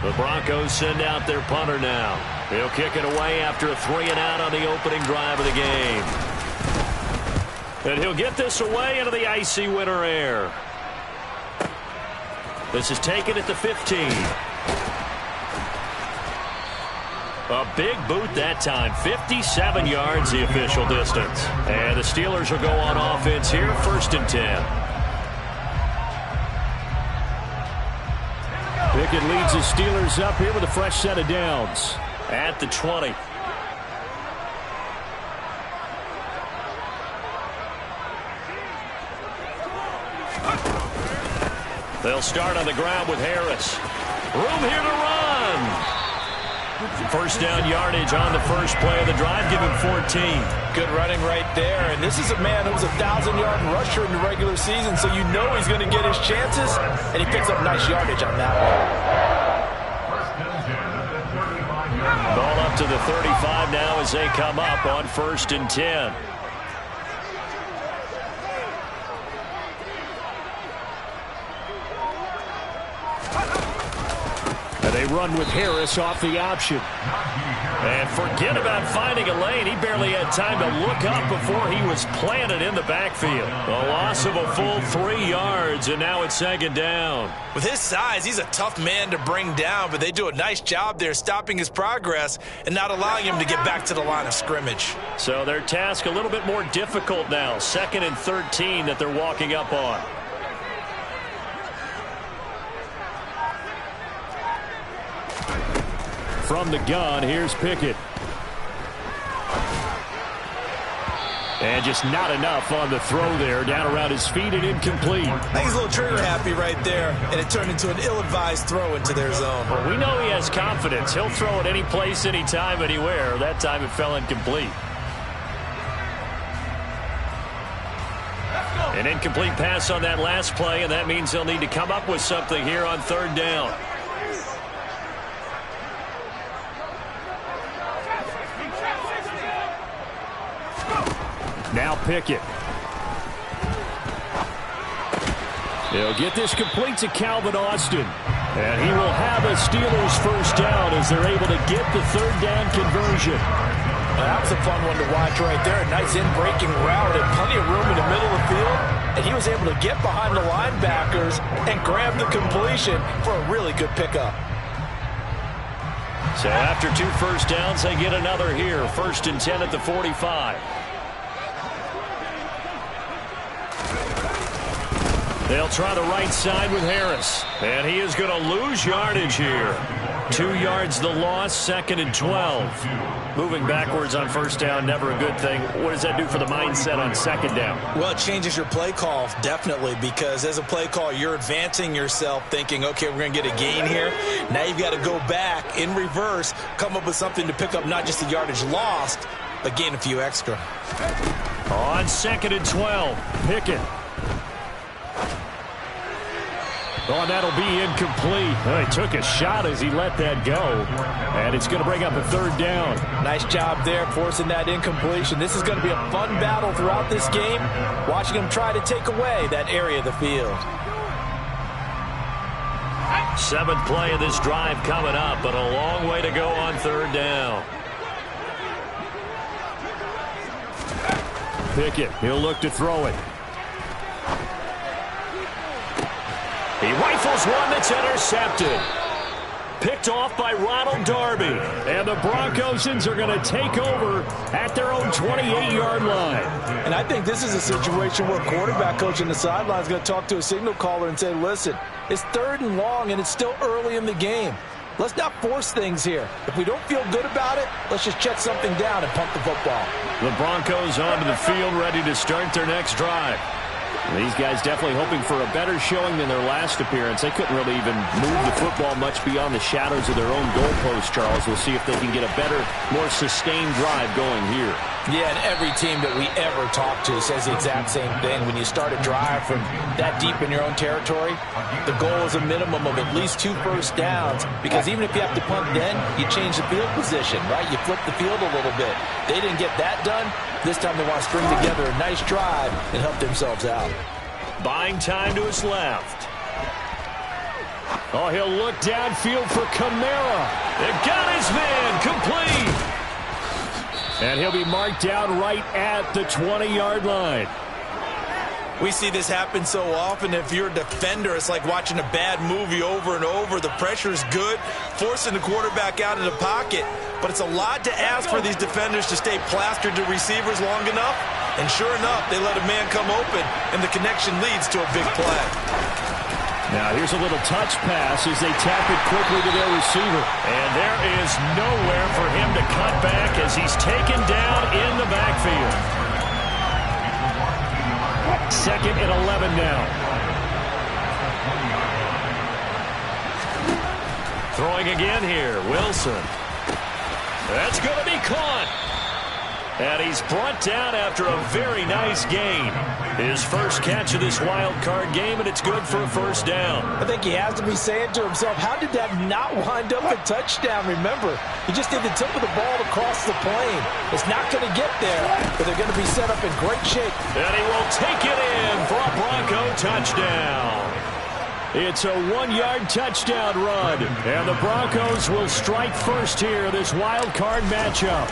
The Broncos send out their punter now. He'll kick it away after a 3-and-out on the opening drive of the game. And he'll get this away into the icy winter air. This is taken at the 15. A big boot that time. 57 yards the official distance. And the Steelers will go on offense here, 1st and 10. Pickett leads the Steelers up here with a fresh set of downs. At the 20. They'll start on the ground with Harris. Room here to run. First down yardage on the first play of the drive. Give him 14. Good running right there. And this is a man who was a 1,000-yard rusher in the regular season, so you know he's going to get his chances, and he picks up nice yardage on that one. Ball up to the 35 now as they come up on 1st and 10. And they run with Harris off the option. And forget about finding a lane. He barely had time to look up before he was planted in the backfield. A loss of a full 3 yards, and now it's 2nd down. With his size, he's a tough man to bring down, but they do a nice job there stopping his progress and not allowing him to get back to the line of scrimmage. So their task a little bit more difficult now. 2nd and 13 that they're walking up on. From the gun, here's Pickett. And just not enough on the throw there. Down around his feet and incomplete. I think he's a little trigger happy right there, and it turned into an ill-advised throw into their zone. Well, we know he has confidence. He'll throw it any place, anytime, anywhere. That time it fell incomplete. An incomplete pass on that last play, and that means they'll need to come up with something here on 3rd down. Now Pickett. He'll get this complete to Calvin Austin. And he will have a Steelers 1st down as they're able to get the 3rd down conversion. That was a fun one to watch right there. A nice in-breaking route and plenty of room in the middle of the field. And he was able to get behind the linebackers and grab the completion for a really good pickup. So after 2 first downs, they get another here. 1st and 10 at the 45. They'll try the right side with Harris. And he is going to lose yardage here. 2 yards the loss, 2nd and 12. Moving backwards on 1st down, never a good thing. What does that do for the mindset on 2nd down? Well, it changes your play call, definitely, because as a play call, you're advancing yourself thinking, okay, we're going to get a gain here. Now you've got to go back in reverse, come up with something to pick up not just the yardage lost, but gain a few extra. On 2nd and 12, Pickett. Oh, and that'll be incomplete. He took a shot as he let that go. And it's going to bring up a 3rd down. Nice job there forcing that incompletion. This is going to be a fun battle throughout this game. Watching him try to take away that area of the field. 7th play of this drive coming up, but a long way to go on 3rd down. Pickett, he'll look to throw it. He rifles one that's intercepted. Picked off by Ronald Darby. And the Broncosans are going to take over at their own 28-yard line. And I think this is a situation where quarterback coach on the sideline is going to talk to a signal caller and say, listen, it's 3rd and long and it's still early in the game. Let's not force things here. If we don't feel good about it, let's just check something down and pump the football. The Broncos onto the field, ready to start their next drive. These guys definitely hoping for a better showing than their last appearance. They couldn't really even move the football much beyond the shadows of their own goalpost, Charles. We'll see if they can get a better, more sustained drive going here. Yeah, and every team that we ever talk to says the exact same thing. When you start a drive from that deep in your own territory, the goal is a minimum of at least 2 first downs, because even if you have to punt then, you change the field position, right? You flip the field a little bit. They didn't get that done. This time they want to string together a nice drive and help themselves out. Buying time to his left. Oh, he'll look downfield for Kamara. It got his man complete. And he'll be marked down right at the 20-yard line. We see this happen so often. If you're a defender, it's like watching a bad movie over and over. The pressure's good, forcing the quarterback out of the pocket. But it's a lot to ask for these defenders to stay plastered to receivers long enough. And sure enough, they let a man come open, and the connection leads to a big play. Now here's a little touch pass as they tap it quickly to their receiver. And there is nowhere for him to cut back as he's taken down in the backfield. Second and 11 now. Throwing again here, Wilson. That's going to be caught. And he's brought down after a very nice gain. His first catch of this wild card game, and it's good for a first down. I think he has to be saying to himself, how did that not wind up a touchdown? Remember, he just did the tip of the ball across the plane. It's not going to get there, but they're going to be set up in great shape. And he will take it in for a Bronco touchdown. It's a 1-yard touchdown run, and the Broncos will strike first here, this wild card matchup.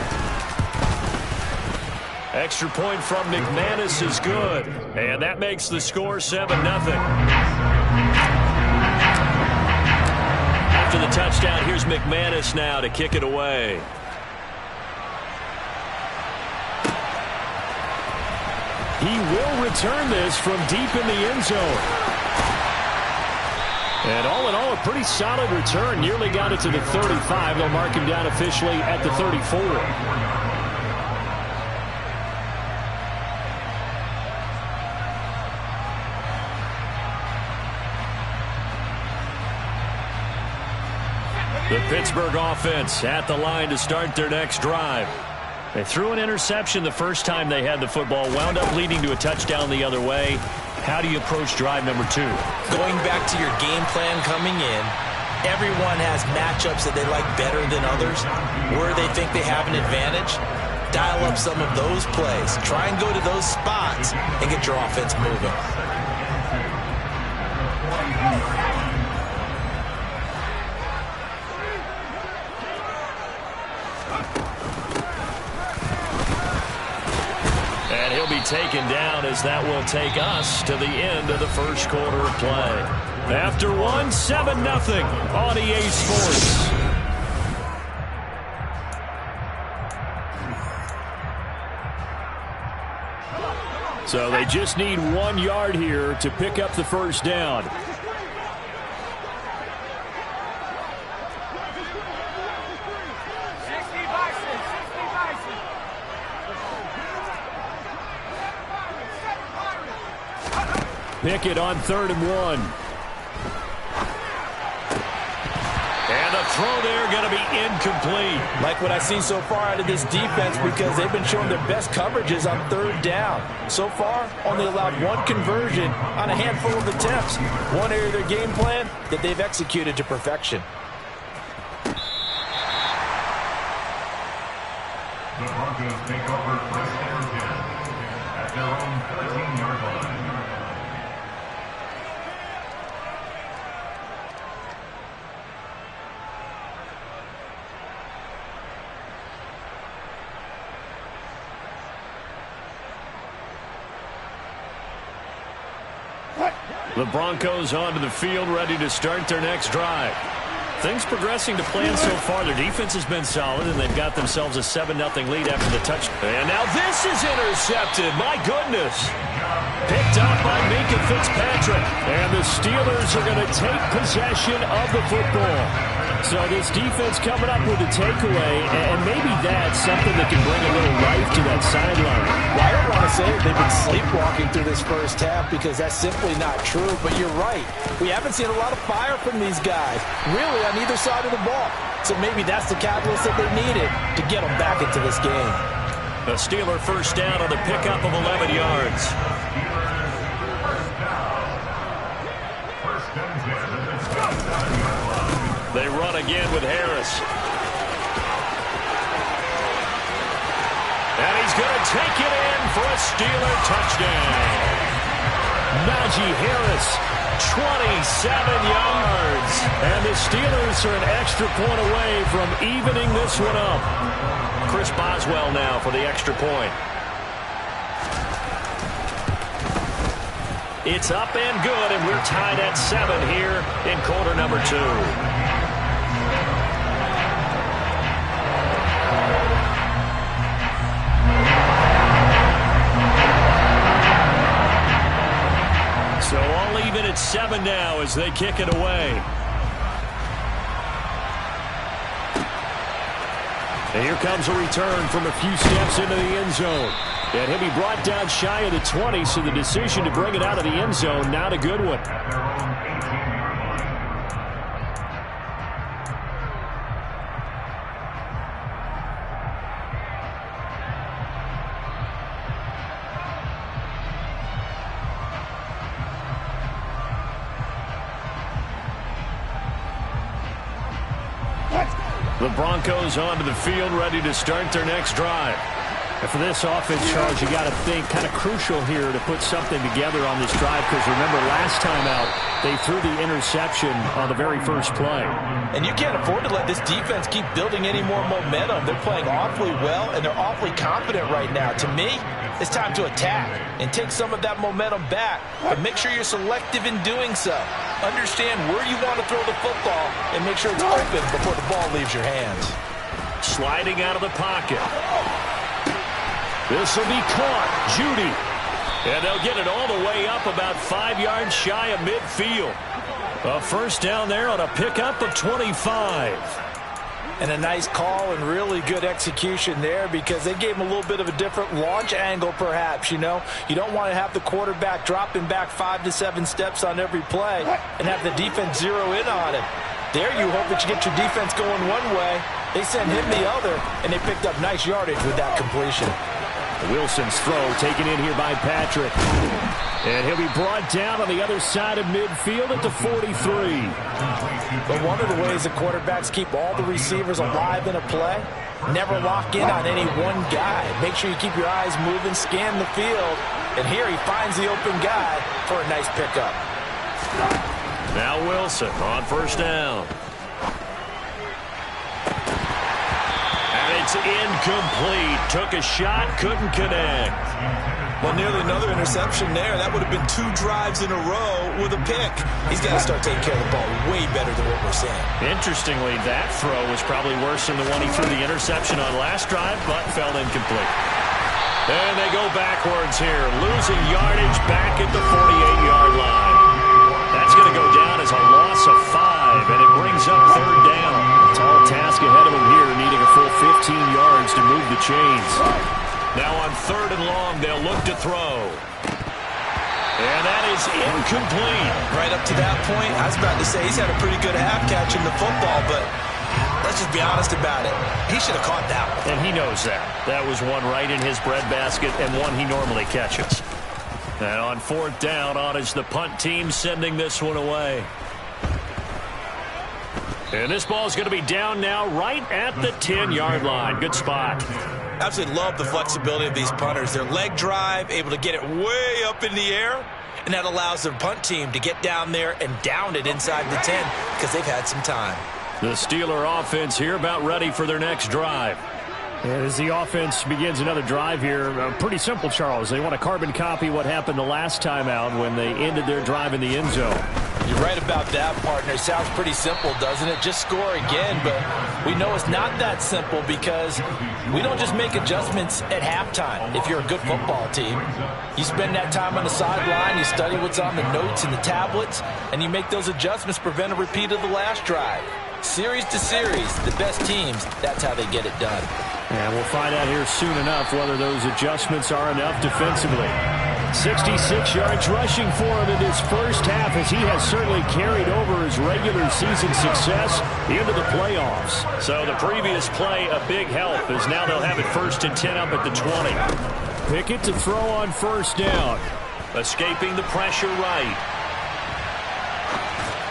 Extra point from McManus is good, and that makes the score 7-0. After the touchdown, here's McManus now to kick it away. He will return this from deep in the end zone. And all in all, a pretty solid return. Nearly got it to the 35. They'll mark him down officially at the 34. The Pittsburgh offense at the line to start their next drive. They threw an interception the first time they had the football, wound up leading to a touchdown the other way. How do you approach drive number 2? Going back to your game plan coming in, everyone has matchups that they like better than others, where they think they have an advantage. Dial up some of those plays. Try and go to those spots and get your offense moving. And he'll be taken down as that will take us to the end of the first quarter of play. After one, 7-0 on EA Sports. So they just need 1 yard here to pick up the first down. Pickett on 3rd and 1. And the throw there going to be incomplete. Like what I've seen so far out of this defense, because they've been showing their best coverages on 3rd down. So far, only allowed 1 conversion on a handful of attempts. One area of their game plan that they've executed to perfection. The Broncos take over first and 10 at their own 13-yard line. The Broncos onto the field, ready to start their next drive. Things progressing to plan so far. Their defense has been solid, and they've got themselves a 7-0 lead after the touch. And now this is intercepted. My goodness. Picked up by Minka Fitzpatrick. And the Steelers are going to take possession of the football. So this defense coming up with a takeaway, and maybe that's something that can bring a little life to that sideline. Well, I don't want to say they've been sleepwalking through this first half, because that's simply not true, but you're right. We haven't seen a lot of fire from these guys, really, on either side of the ball. So maybe that's the catalyst that they needed to get them back into this game. The Steeler first down on the pickup of 11 yards. They run again with Harris. And he's going to take it in for a Steeler touchdown. Najee Harris 27 yards. And the Steelers are an extra point away from evening this one up. Chris Boswell now for the extra point. It's up and good, and we're tied at 7 here in quarter number 2. So all even at 7 now as they kick it away. And here comes a return from a few steps into the end zone. And he'll be brought down shy of the 20, so the decision to bring it out of the end zone, not a good one. The Broncos onto the field, ready to start their next drive. And for this offense, Charles, you got to think kind of crucial here to put something together on this drive, because remember last time out they threw the interception on the very first play. And you can't afford to let this defense keep building any more momentum. They're playing awfully well, and they're awfully confident right now. To me, it's time to attack and take some of that momentum back, but make sure you're selective in doing so. Understand where you want to throw the football and make sure it's open before the ball leaves your hands. Sliding out of the pocket. This will be caught. Judy. And they'll get it all the way up about 5 yards shy of midfield. A first down there on a pickup of 25. And a nice call and really good execution there, because they gave him a little bit of a different launch angle perhaps, you know. You don't want to have the quarterback dropping back 5 to 7 steps on every play and have the defense zero in on him. There you hope that you get your defense going one way. They sent him the other, and they picked up nice yardage with that completion. Wilson's throw taken in here by Patrick. And he'll be brought down on the other side of midfield at the 43. But one of the ways the quarterbacks keep all the receivers alive in a play, never lock in on any one guy. Make sure you keep your eyes moving, scan the field. And here he finds the open guy for a nice pickup. Now Wilson on first down. It's incomplete. Took a shot, couldn't connect. Well, nearly another interception there. That would have been 2 drives in a row with a pick. He's got to start taking care of the ball way better than what we're seeing. Interestingly, that throw was probably worse than the one he threw the interception on last drive, but fell incomplete. And they go backwards here, losing yardage back at the 48-yard line. That's going to go down as a loss of 5, and it brings up third down. Tall task ahead of him here, needing a full 15 yards to move the chains. Now on third and long, they'll look to throw. And that is incomplete. Right up to that point, I was about to say he's had a pretty good half catching the football, but let's just be honest about it. He should have caught that one. And he knows that. That was one right in his breadbasket and one he normally catches. And on fourth down, on is the punt team sending this one away. And this ball is going to be down now right at the 10-yard line. Good spot. Absolutely love the flexibility of these punters. Their leg drive, able to get it way up in the air, and that allows their punt team to get down there and down it inside the 10 because they've had some time. The Steeler offense here about ready for their next drive. And as the offense begins another drive here, pretty simple, Charles. They want to carbon copy what happened the last time out when they ended their drive in the end zone. You're right about that, partner. Sounds pretty simple, doesn't it? Just score again, but we know it's not that simple because we don't just make adjustments at halftime. If you're a good football team, you spend that time on the sideline, you study what's on the notes and the tablets, and you make those adjustments to prevent a repeat of the last drive. Series to series, the best teams, that's how they get it done. And we'll find out here soon enough whether those adjustments are enough defensively. 66 yards rushing for him in his first half, as he has certainly carried over his regular season success into the playoffs. So the previous play, a big help, as now they'll have it 1st and 10 up at the 20. Pickett to throw on first down. Escaping the pressure right.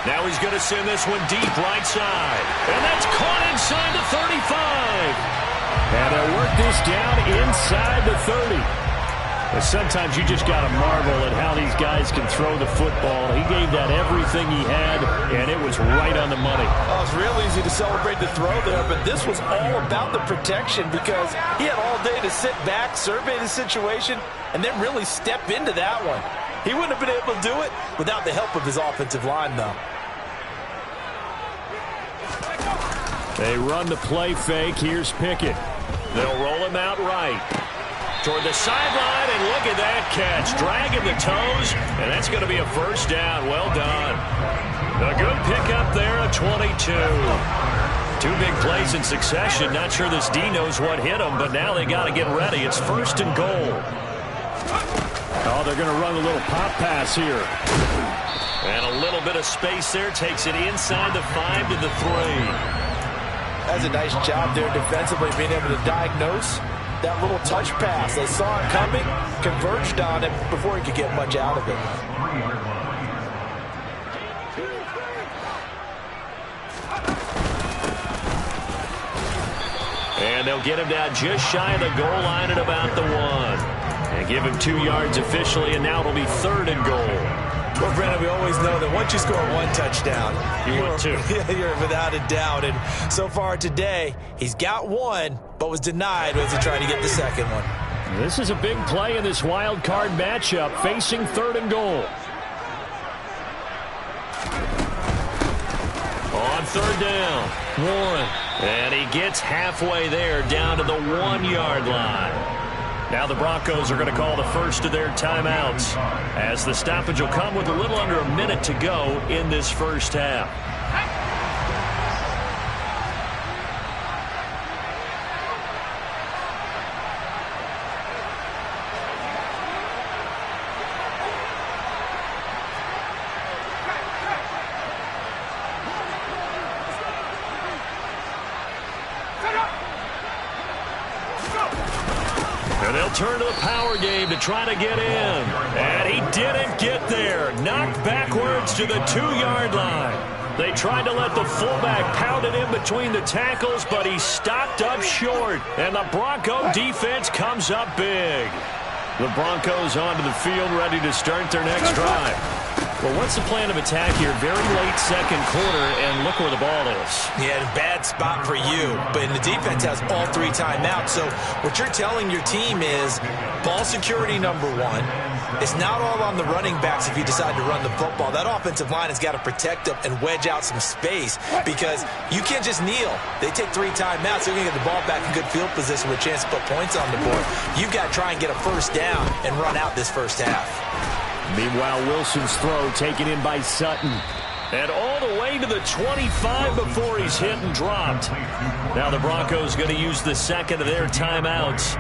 Now he's going to send this one deep right side. And that's caught inside the 35. And they'll work this down inside the 30. And sometimes you just got to marvel at how these guys can throw the football. He gave that everything he had, and it was right on the money. Oh, it was real easy to celebrate the throw there, but this was all about the protection because he had all day to sit back, survey the situation, and then really step into that one. He wouldn't have been able to do it without the help of his offensive line, though. They run the play fake. Here's Pickett. They'll roll him out right. Toward the sideline, and look at that catch. Dragging the toes, and that's going to be a first down. Well done. A good pickup there at 22. Two big plays in succession. Not sure this D knows what hit him, but now they got to get ready. It's first and goal. Oh, they're going to run a little pop pass here. And a little bit of space there. Takes it inside the 5 to the 3. That's a nice job there defensively, being able to diagnose that little touch pass. They saw it coming, converged on it before he could get much out of it. And they'll get him down just shy of the goal line at about the 1. And give him 2 yards officially, and now it'll be 3rd and goal. Well, Brandon, we always know that once you score 1 touchdown, you're without a doubt. And so far today, he's got 1, but was denied as he tried to get the second one. This is a big play in this wild card matchup, facing 3rd and goal. On 3rd down, Warren. And he gets halfway there, down to the 1-yard line. Now the Broncos are going to call the first of their timeouts, as the stoppage will come with a little under a minute to go in this first half. And they'll turn to the power game to try to get in. And he didn't get there. Knocked backwards to the 2-yard line. They tried to let the fullback pound it in between the tackles, but he stopped up short. And the Bronco defense comes up big. The Broncos onto the field, ready to start their next drive. Well, what's the plan of attack here? Very late second quarter, and look where the ball is. Yeah, bad spot for you. But the defense has all 3 timeouts. So what you're telling your team is ball security number 1. It's not all on the running backs if you decide to run the football. That offensive line has got to protect them and wedge out some space because you can't just kneel. They take 3 timeouts. They're going to get the ball back in good field position with a chance to put points on the board. You've got to try and get a first down and run out this first half. Meanwhile, Wilson's throw taken in by Sutton. And all the way to the 25 before he's hit and dropped. Now the Broncos going to use the second of their timeouts,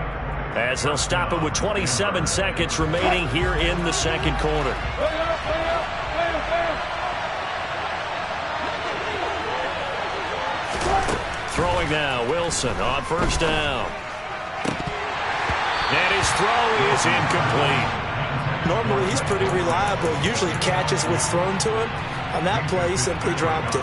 as they'll stop it with 27 seconds remaining here in the second quarter. Throwing now, Wilson on first down. And his throw is incomplete. Normally, he's pretty reliable. Usually catches what's thrown to him. On that play, he simply dropped it.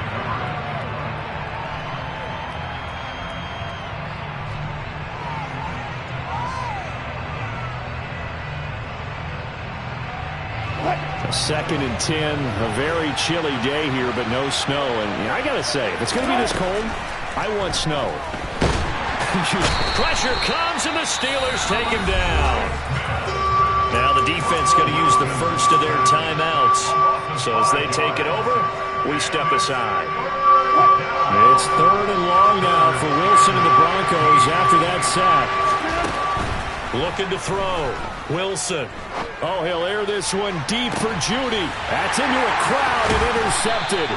A 2nd and 10. A very chilly day here, but no snow. And I got to say, if it's going to be this cold, I want snow. Pressure comes, and the Steelers take him down. Now the defense going to use the first of their timeouts. So as they take it over, we step aside. It's 3rd and long now for Wilson and the Broncos after that sack. Looking to throw. Wilson. Oh, he'll air this one deep for Judy. That's into a crowd and intercepted.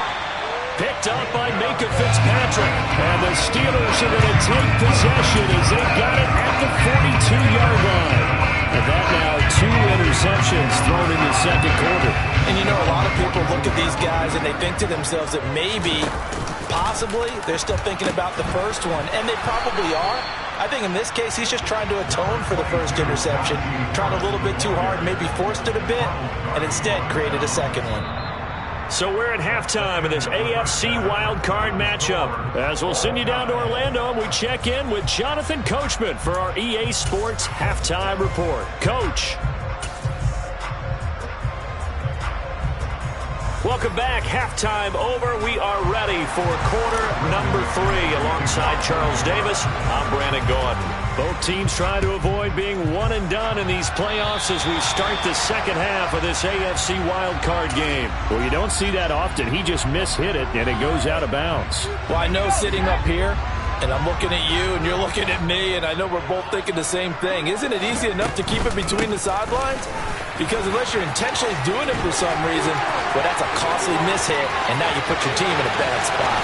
Picked up by Minka Fitzpatrick. And the Steelers are going to take possession as they got it at the 42-yard line. And that now 2 interceptions thrown in the second quarter. And you know, a lot of people look at these guys and they think to themselves that maybe, possibly, they're still thinking about the first one. And they probably are. I think in this case, he's just trying to atone for the first interception. Tried a little bit too hard, maybe forced it a bit, and instead created a second one. So we're at halftime in this AFC wildcard matchup. As we'll send you down to Orlando, and we check in with Jonathan Coachman for our EA Sports Halftime Report. Coach. Welcome back. Halftime over. We are ready for quarter number 3. Alongside Charles Davis, I'm Brandon Gordon. Both teams trying to avoid being one and done in these playoffs as we start the second half of this AFC wildcard game. Well, you don't see that often. He just mishit it, and it goes out of bounds. Well, I know sitting up here, and I'm looking at you, and you're looking at me, and I know we're both thinking the same thing. Isn't it easy enough to keep it between the sidelines? Because unless you're intentionally doing it for some reason, well, that's a costly mishit, and now you put your team in a bad spot.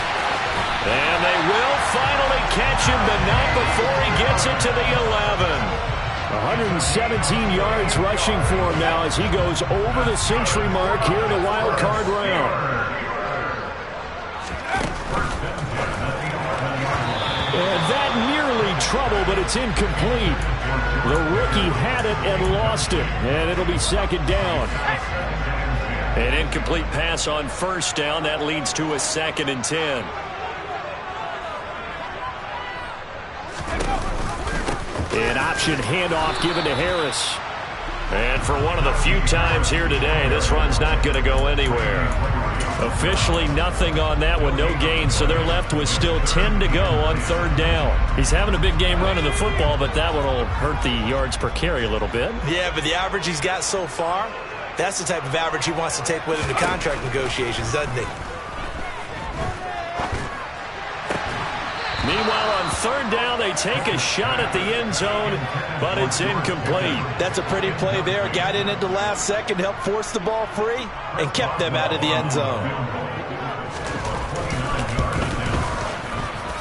And they will finally catch him, but not before he gets it to the 11. 117 yards rushing for him now as he goes over the century mark here in the wild card round. And that nearly trouble, but it's incomplete. The rookie had it and lost it, and it'll be second down. An incomplete pass on first down. That leads to a 2nd and 10. An option handoff given to Harris. And for one of the few times here today, this run's not going to go anywhere. Officially nothing on that one, no gain, so they're left with still 10 to go on 3rd down. He's having a big game running the football, but that one will hurt the yards per carry a little bit. Yeah, but the average he's got so far, that's the type of average he wants to take with him to contract negotiations, doesn't he? Meanwhile, on 3rd down, they take a shot at the end zone, but it's incomplete. That's a pretty play there. Got in at the last second, helped force the ball free, and kept them out of the end zone.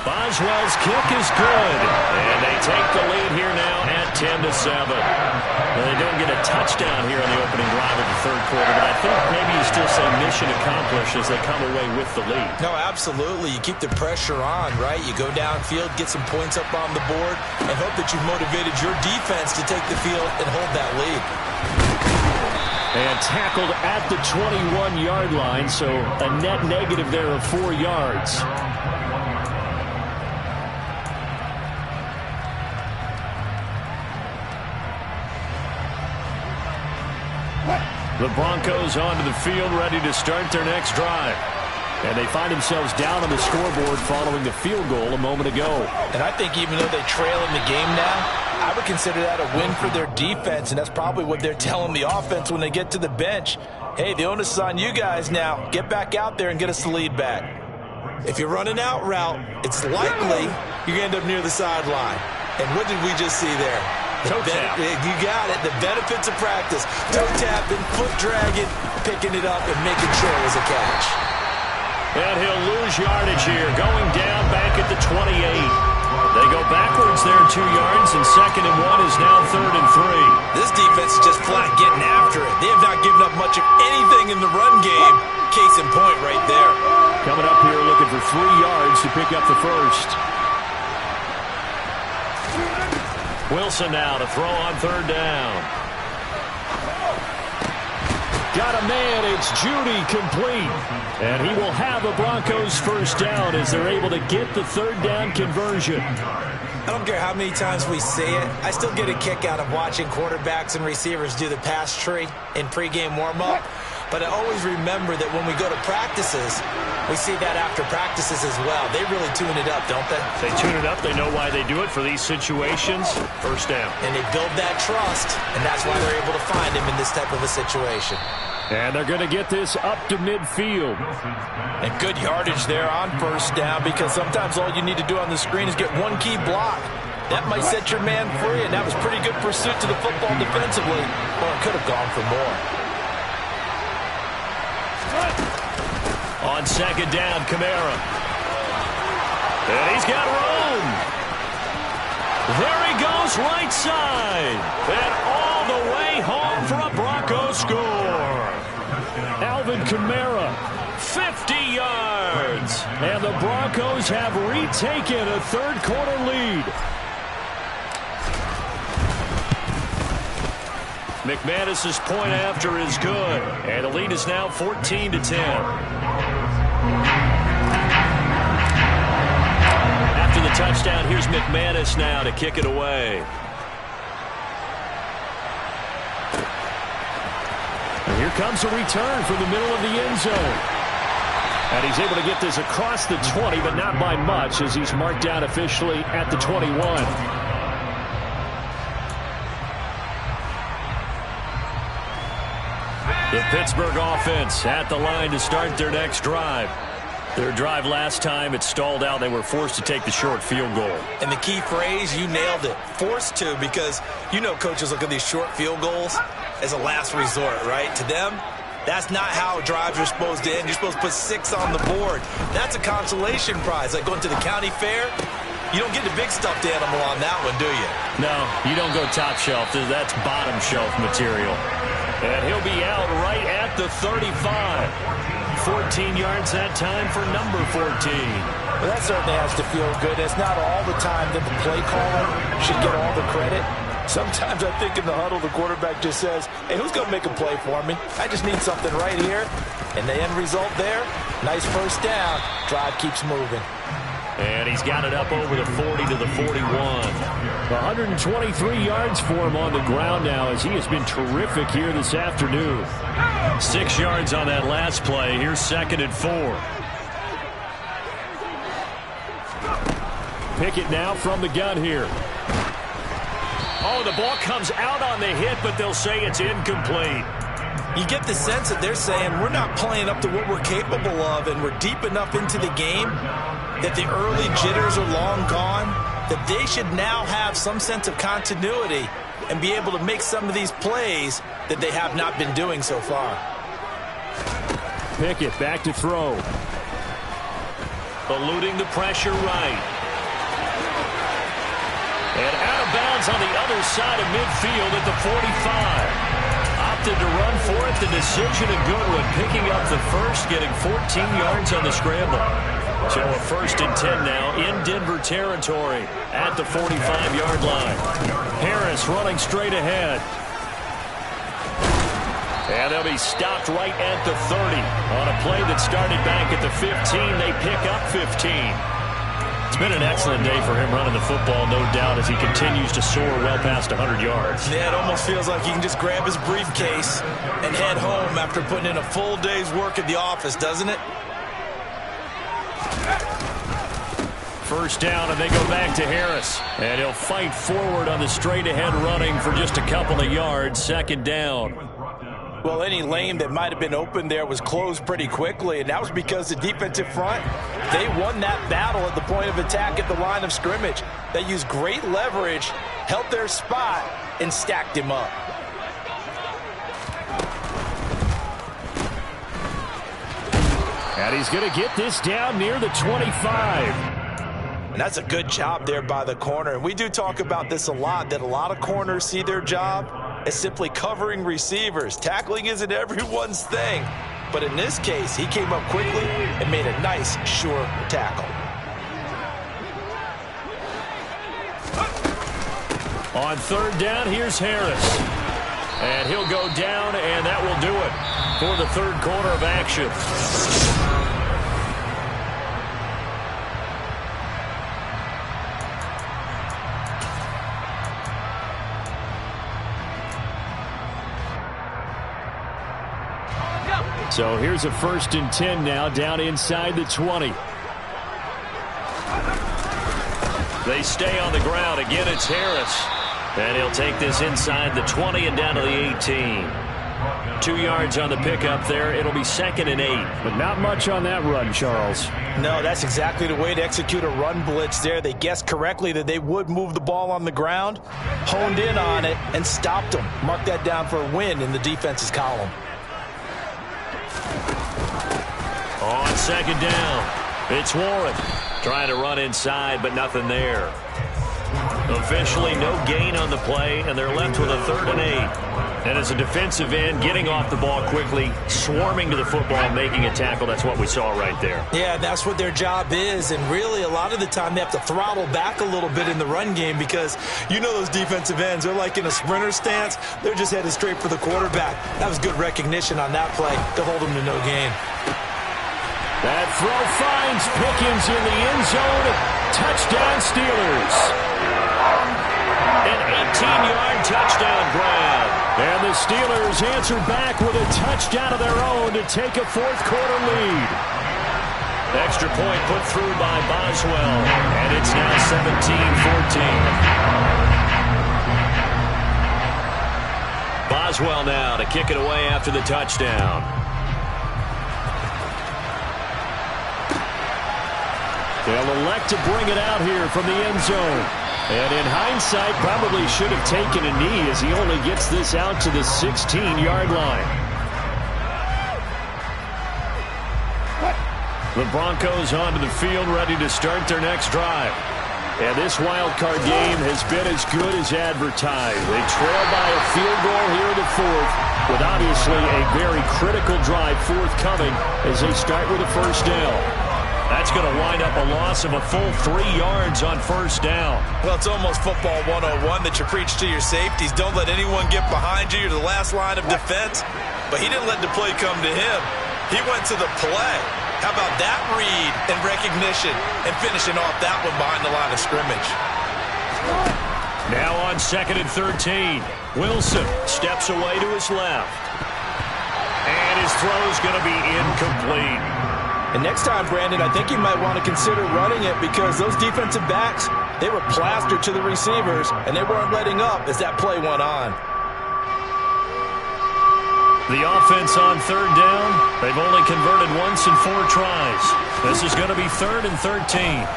Boswell's kick is good, and they take the lead here now at 10-7. Well, they don't get a touchdown here on the opening drive of the 3rd quarter, but I think maybe you still say mission accomplished as they come away with the lead. No, absolutely. You keep the pressure on, right? You go downfield, get some points up on the board, and hope that you've motivated your defense to take the field and hold that lead. And tackled at the 21-yard line, so a net negative there of 4 yards. The Broncos onto the field, ready to start their next drive. And they find themselves down on the scoreboard following the field goal a moment ago. And I think even though they trail in the game now, I would consider that a win for their defense, and that's probably what they're telling the offense when they get to the bench. Hey, the onus is on you guys now. Get back out there and get us the lead back. If you're running out route, it's likely you're going to end up near the sideline. And what did we just see there? Toe tap. You got it. The benefits of practice. Toe tapping, foot dragging, picking it up, and making sure it was a catch. And he'll lose yardage here, going down back at the 28. They go backwards there 2 yards, and 2nd and 1 is now 3rd and 3. This defense is just flat getting after it. They have not given up much of anything in the run game. Case in point right there. Coming up here looking for 3 yards to pick up the first. Wilson now to throw on 3rd down. Got a man, it's Judy, complete. And he will have the Broncos first down as they're able to get the 3rd down conversion. I don't care how many times we say it, I still get a kick out of watching quarterbacks and receivers do the pass tree in pregame warm-up. But I always remember that when we go to practices, we see that after practices as well. They really tune it up, don't they? They tune it up. They know why they do it for these situations. First down. And they build that trust, and that's why they're able to find him in this type of a situation. And they're going to get this up to midfield. And good yardage there on first down, because sometimes all you need to do on the screen is get one key block. That might set your man free, and that was pretty good pursuit to the football defensively. Or it could have gone for more. On 2nd down, Kamara. And he's got room. There he goes, right side. And all the way home for a Broncos score. Alvin Kamara, 50 yards. and the Broncos have retaken a 3rd quarter lead. McManus's point after is good, and the lead is now 14-10. After the touchdown, here's McManus now to kick it away. And here comes a return from the middle of the end zone. And he's able to get this across the 20, but not by much, as he's marked down officially at the 21. The Pittsburgh offense at the line to start their next drive. Their drive last time, it stalled out. They were forced to take the short field goal. And the key phrase, you nailed it. Forced to, because you know coaches look at these short field goals as a last resort, right? To them, that's not how drives are supposed to end. You're supposed to put 6 on the board. That's a consolation prize. Like going to the county fair, you don't get the big stuffed animal on that one, do you? No, you don't go top shelf. That's bottom shelf material. And he'll be out right at the 35. 14 yards that time for number 14. Well, that certainly has to feel good. It's not all the time that the play caller should get all the credit. Sometimes I think in the huddle, the quarterback just says, hey, who's going to make a play for me? I just need something right here. And the end result there, nice first down. Drive keeps moving. And he's got it up over the 40 to the 41. 123 yards for him on the ground now, as he has been terrific here this afternoon. 6 yards on that last play. Here's 2nd and 4. Pickett now from the gun here. Oh, the ball comes out on the hit, but they'll say it's incomplete. You get the sense that they're saying we're not playing up to what we're capable of, and we're deep enough into the game that the early jitters are long gone, that they should now have some sense of continuity and be able to make some of these plays that they have not been doing so far. Pickett back to throw. Eluding the pressure right. And out of bounds on the other side of midfield at the 45. Opted to run for it. The decision a good one. Picking up the first, getting 14 yards on the scramble. So a 1st and 10 now in Denver territory at the 45-yard line. Harris running straight ahead. And they'll be stopped right at the 30. On a play that started back at the 15, they pick up 15. It's been an excellent day for him running the football, no doubt, as he continues to soar well past 100 yards. Yeah, it almost feels like he can just grab his briefcase and head home after putting in a full day's work at the office, doesn't it? First down, and they go back to Harris. And he'll fight forward on the straight-ahead running for just a couple of yards. 2nd down. Well, any lane that might have been open there was closed pretty quickly, and that was because the defensive front, they won that battle at the point of attack at the line of scrimmage. They used great leverage, held their spot, and stacked him up. And he's going to get this down near the 25. And that's a good job there by the corner. And we do talk about this a lot, that a lot of corners see their job as simply covering receivers. Tackling isn't everyone's thing. But in this case, he came up quickly and made a nice, sure tackle. On 3rd down, here's Harris. And he'll go down, and that will do it for the 3rd quarter of action. So here's a 1st and 10 now, down inside the 20. They stay on the ground. Again, it's Harris. And he'll take this inside the 20 and down to the 18. 2 yards on the pickup there. It'll be 2nd and 8. But not much on that run, Charles. No, that's exactly the way to execute a run blitz there. They guessed correctly that they would move the ball on the ground, honed in on it, and stopped them. Mark that down for a win in the defense's column. On 2nd down, it's Warren trying to run inside, but nothing there. Officially no gain on the play, and they're left with a 3rd and 8. And as a defensive end, getting off the ball quickly, swarming to the football, making a tackle, that's what we saw right there. Yeah, that's what their job is. And really, a lot of the time, they have to throttle back a little bit in the run game because you know those defensive ends, they're like in a sprinter stance. They're just headed straight for the quarterback. That was good recognition on that play to hold them to no gain. That throw finds Pickens in the end zone. Touchdown, Steelers. An 18-yard touchdown grab. And the Steelers answer back with a touchdown of their own to take a fourth-quarter lead. Extra point put through by Boswell, and it's now 17-14. Boswell now to kick it away after the touchdown. They'll elect to bring it out here from the end zone. And in hindsight, probably should have taken a knee as he only gets this out to the 16-yard line. The Broncos onto the field, ready to start their next drive. And this wild card game has been as good as advertised. They trail by a field goal here in the fourth, with obviously a very critical drive forthcoming as they start with a first down. That's going to wind up a loss of a full 3 yards on first down. Well, it's almost football 101 that you preach to your safeties. Don't let anyone get behind you. You're the last line of defense. But he didn't let the play come to him. He went to the play. How about that read and recognition and finishing off that one behind the line of scrimmage? Now on 2nd and 13. Wilson steps away to his left. And his throw is going to be incomplete. And next time, Brandon, I think you might want to consider running it because those defensive backs, they were plastered to the receivers, and they weren't letting up as that play went on. The offense on third down, they've only converted once in 4 tries. This is going to be 3rd and 13.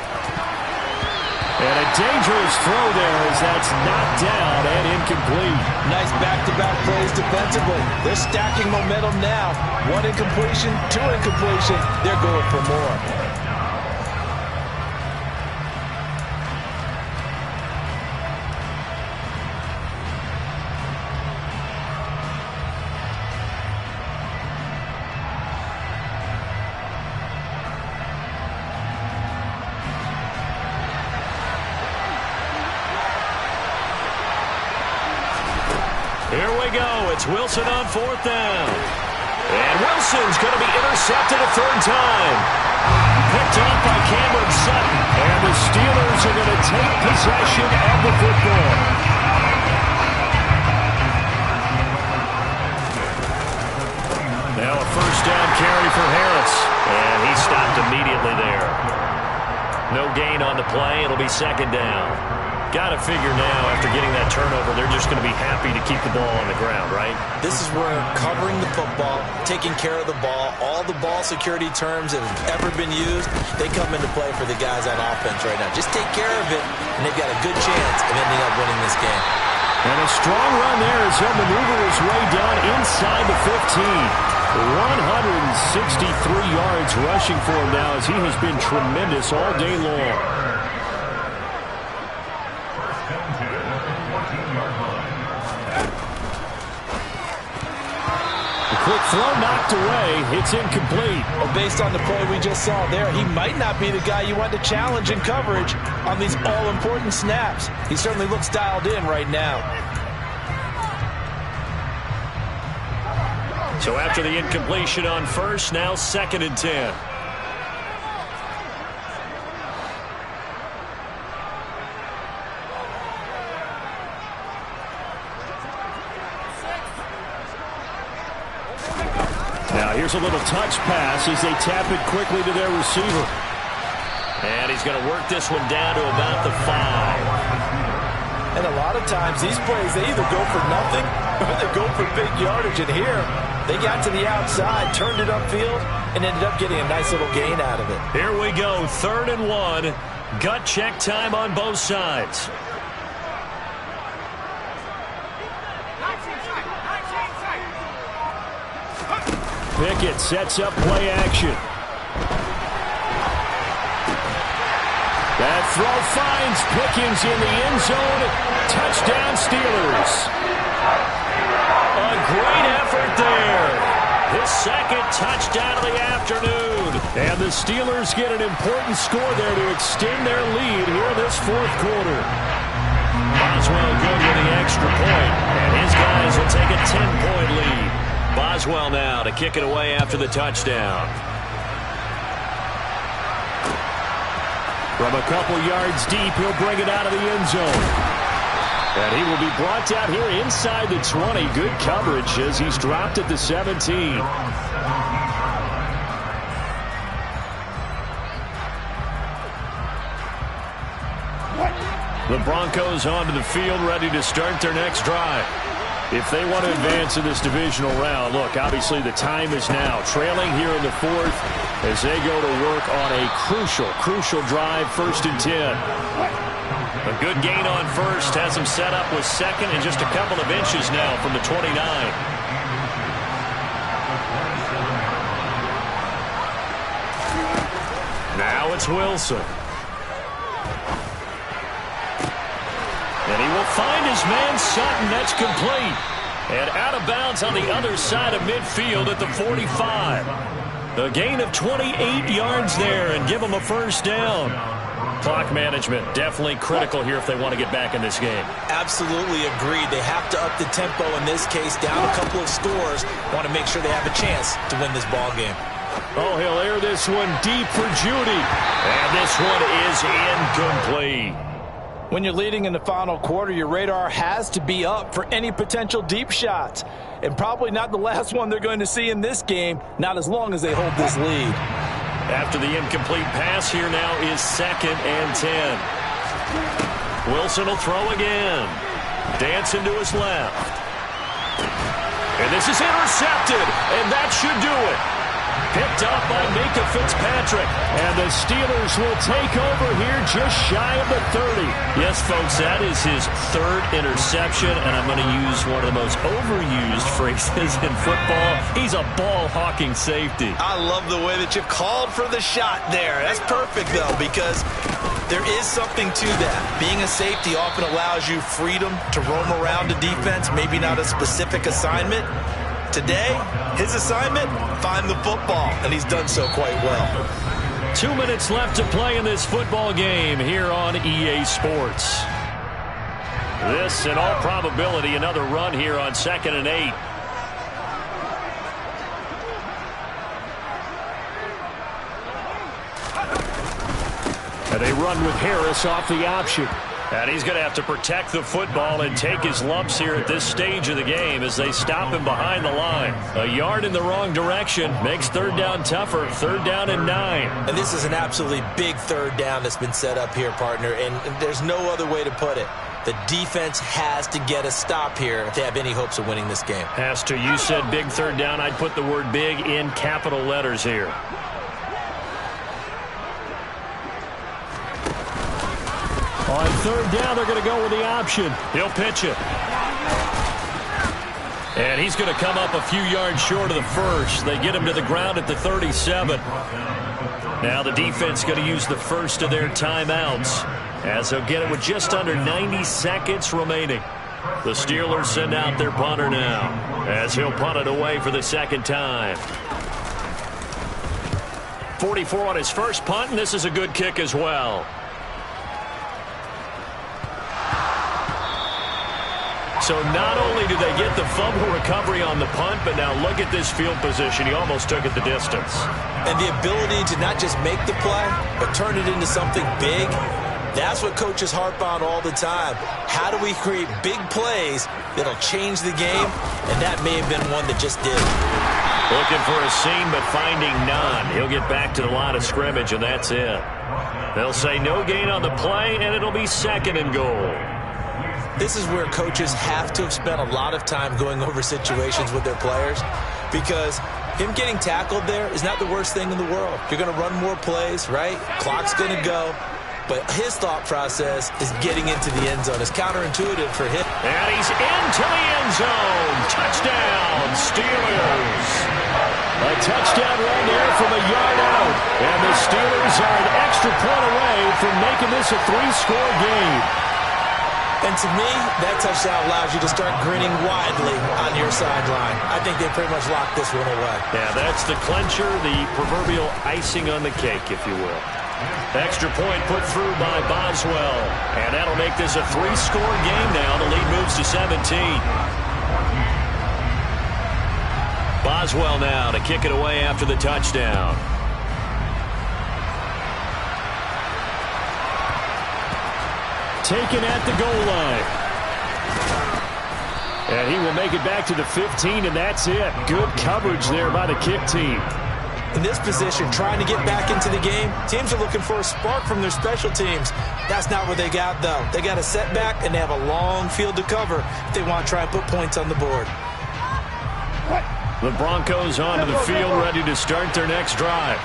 And a dangerous throw there as that's knocked down and incomplete. Nice back-to-back plays defensively. They're stacking momentum now. 1 incompletion, 2 incompletion. They're going for more. Here we go. It's Wilson on 4th down. And Wilson's going to be intercepted a 3rd time. Picked off by Cameron Sutton. And the Steelers are going to take possession of the football. Now a first down carry for Harris. And he stopped immediately there. No gain on the play. It'll be 2nd down. Got to figure now, after getting that turnover, they're just going to be happy to keep the ball on the ground, right? This is where covering the football, taking care of the ball, all the ball security terms that have ever been used, they come into play for the guys on offense right now. Just take care of it, and they've got a good chance of ending up winning this game. And a strong run there as he'll maneuver his way down inside the 15. 163 yards rushing for him now as he has been tremendous all day long. Quick throw knocked away. It's incomplete. Well, based on the play we just saw there, he might not be the guy you want to challenge in coverage on these all-important snaps. He certainly looks dialed in right now. So after the incompletion on first, now 2nd and 10. Now here's a little touch pass as they tap it quickly to their receiver. And he's going to work this one down to about the 5. And a lot of times these plays, they either go for nothing or they go for big yardage. And here, they got to the outside, turned it upfield, and ended up getting a nice little gain out of it. Here we go, 3rd and 1. Gut check time on both sides. Pickett sets up play action. That throw finds Pickens in the end zone. Touchdown, Steelers. A great effort there. His second touchdown of the afternoon. And the Steelers get an important score there to extend their lead here in this fourth quarter. Boswell good with the extra point, and his guys will take a 10-point lead. Boswell now to kick it away after the touchdown. From a couple yards deep, he'll bring it out of the end zone. And he will be brought down here inside the 20. Good coverage as he's dropped at the 17. The Broncos onto the field, ready to start their next drive. If they want to advance in this divisional round, look, obviously the time is now. Trailing here in the fourth as they go to work on a crucial drive, 1st and 10. A good gain on first, has him set up with second and just a couple of inches now from the 29. Now it's Wilson. And he will find his man Sutton. That's complete. And out of bounds on the other side of midfield at the 45. A gain of 28 yards there and give him a first down. Clock management definitely critical here if they want to get back in this game. Absolutely agreed. They have to up the tempo in this case, down a couple of scores. Want to make sure they have a chance to win this ball game. Oh, he'll air this one deep for Judy. And this one is incomplete. When you're leading in the final quarter, your radar has to be up for any potential deep shots. And probably not the last one they're going to see in this game, not as long as they hold this lead. After the incomplete pass, here now is 2nd and 10. Wilson will throw again. Dancing to his left. And this is intercepted, and that should do it. Picked up by Micah Fitzpatrick. And the Steelers will take over here just shy of the 30. Yes, folks, that is his 3rd interception, and I'm going to use one of the most overused phrases in football. He's a ball-hawking safety. I love the way that you called for the shot there. That's perfect, though, because there is something to that. Being a safety often allows you freedom to roam around the defense, maybe not a specific assignment. Today, his assignment, find the football, and he's done so quite well. 2 minutes left to play in this football game here on EA Sports. This, in all probability, another run here on 2nd and 8. And they run with Harris off the option. And he's going to have to protect the football and take his lumps here at this stage of the game as they stop him behind the line. A yard in the wrong direction makes 3rd down tougher. 3rd down and 9. And this is an absolutely big 3rd down that's been set up here, partner, and there's no other way to put it. The defense has to get a stop here if they have any hopes of winning this game. Has to. You said big 3rd down. I'd put the word big in capital letters here. On 3rd down, they're going to go with the option. He'll pitch it. And he's going to come up a few yards short of the first. They get him to the ground at the 37. Now the defense going to use the first of their timeouts as they'll get it with just under 90 seconds remaining. The Steelers send out their punter now as he'll punt it away for the 2nd time. 44 on his first punt, and this is a good kick as well. So not only do they get the fumble recovery on the punt, but now look at this field position. He almost took it the distance. And the ability to not just make the play, but turn it into something big, that's what coaches harp on all the time. How do we create big plays that'll change the game? And that may have been one that just did. Looking for a seam, but finding none. He'll get back to the line of scrimmage, and that's it. They'll say no gain on the play, and it'll be 2nd and goal. This is where coaches have to have spent a lot of time going over situations with their players, because him getting tackled there is not the worst thing in the world. You're going to run more plays, right? Clock's going to go. But his thought process is getting into the end zone. It's counterintuitive for him. And he's into the end zone. Touchdown, Steelers. A touchdown run there from a yard out. And the Steelers are an extra point away from making this a 3-score game. And to me, that touchdown allows you to start grinning widely on your sideline. I think they pretty much locked this one away. Yeah, that's the clincher, the proverbial icing on the cake, if you will. Extra point put through by Boswell. And that'll make this a 3-score game now. The lead moves to 17. Boswell now to kick it away after the touchdown. Taken at the goal line. And he will make it back to the 15, and that's it. Good coverage there by the kick team. In this position, trying to get back into the game, teams are looking for a spark from their special teams. That's not what they got, though. They got a setback, and they have a long field to cover if they want to try and put points on the board. The Broncos onto the field, ready to start their next drive.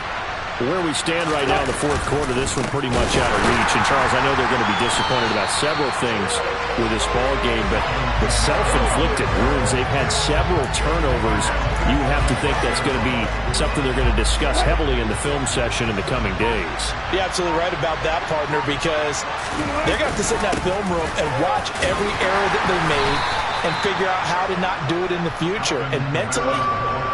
Where we stand right now in the fourth quarter, this one pretty much out of reach. And, Charles, I know they're going to be disappointed about several things with this ball game, but the self-inflicted wounds, they've had several turnovers. You have to think that's going to be something they're going to discuss heavily in the film session in the coming days. You're absolutely right about that, partner, because they're going to have to sit in that film room and watch every error that they made and figure out how to not do it in the future. And mentally,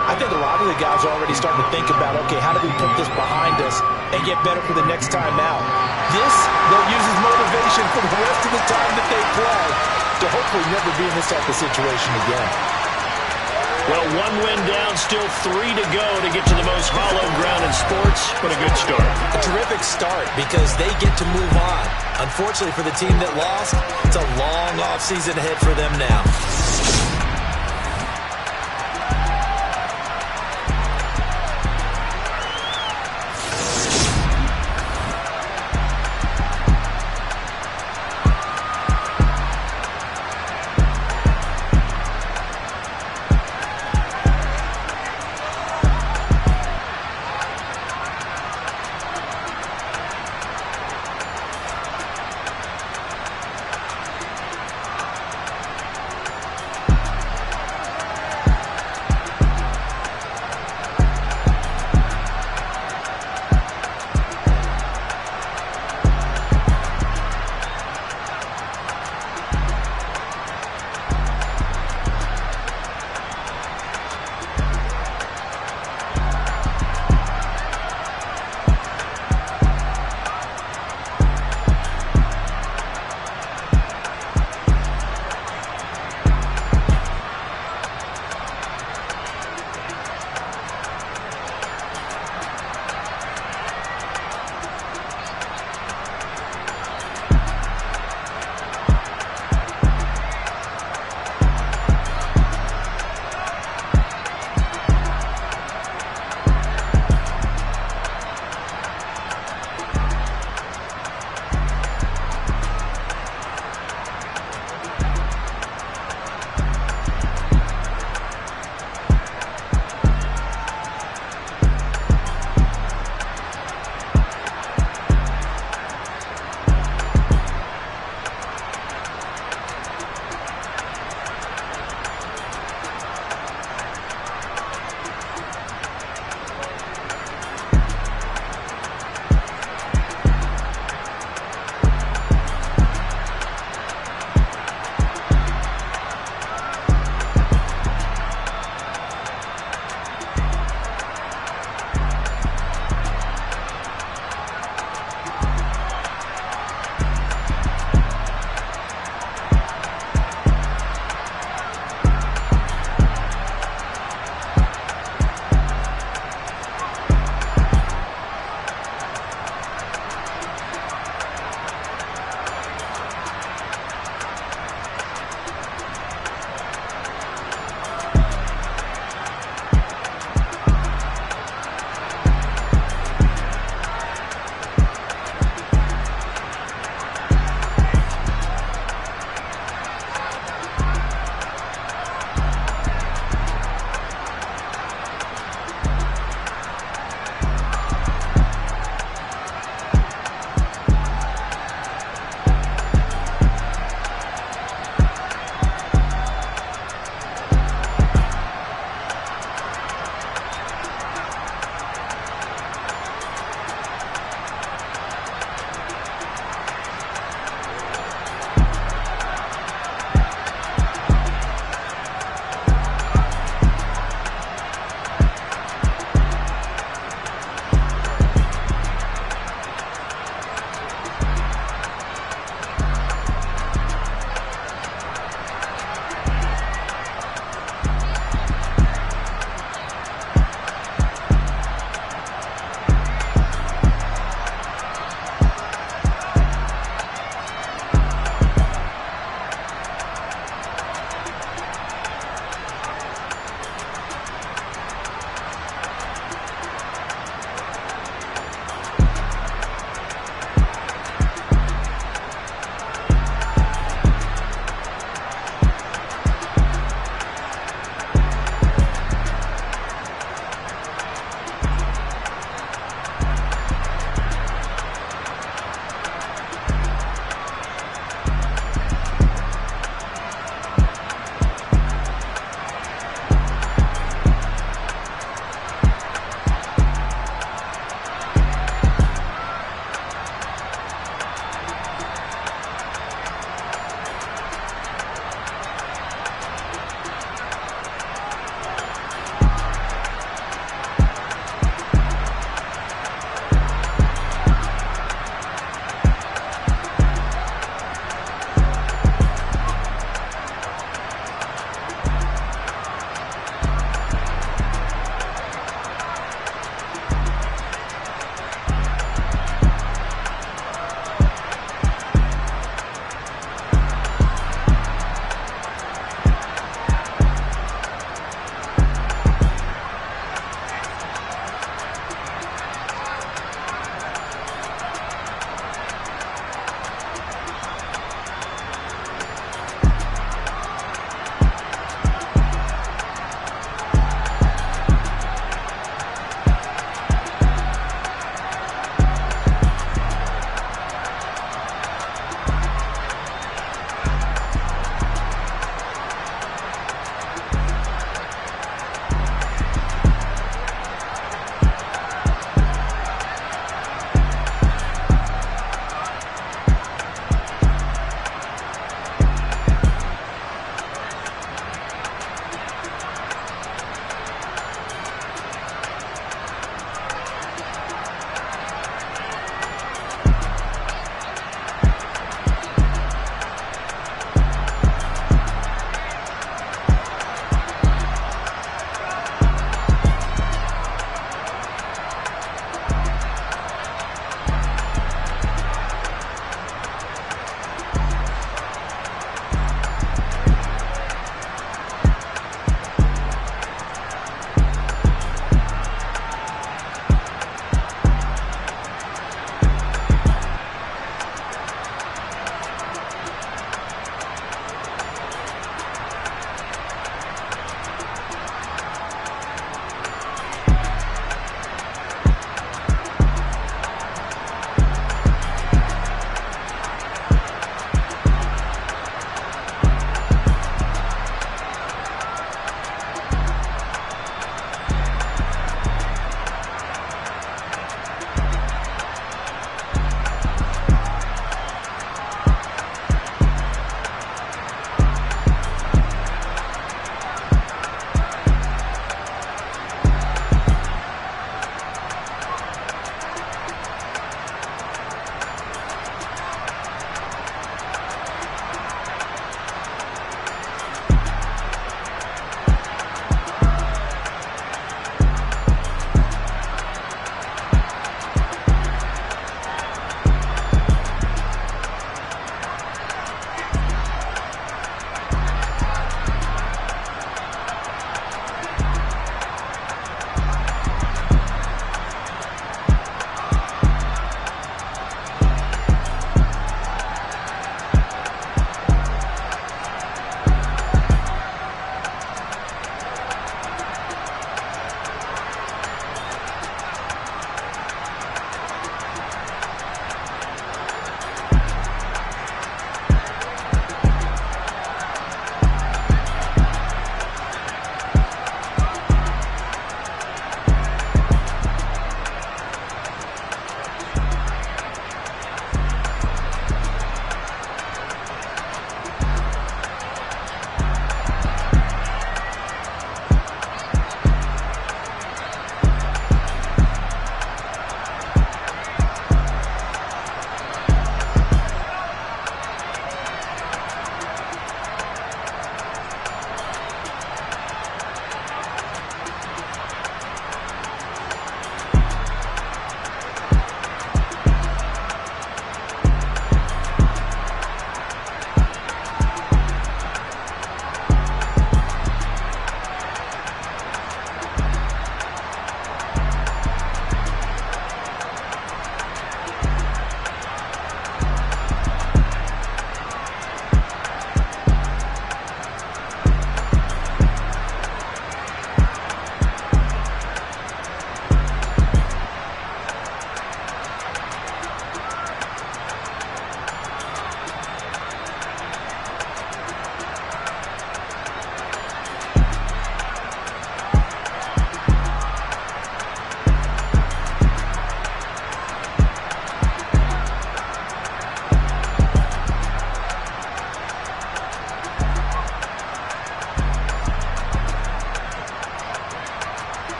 I think a lot of the guys are already starting to think about, okay, how do we put this behind us and get better for the next time out? This, they'll use as motivation for the rest of the time that they play to hopefully never be in this type of situation again. Well, 1 win down, still 3 to go to get to the most hallowed ground in sports, but a good start. A terrific start because they get to move on. Unfortunately for the team that lost, it's a long offseason ahead for them now.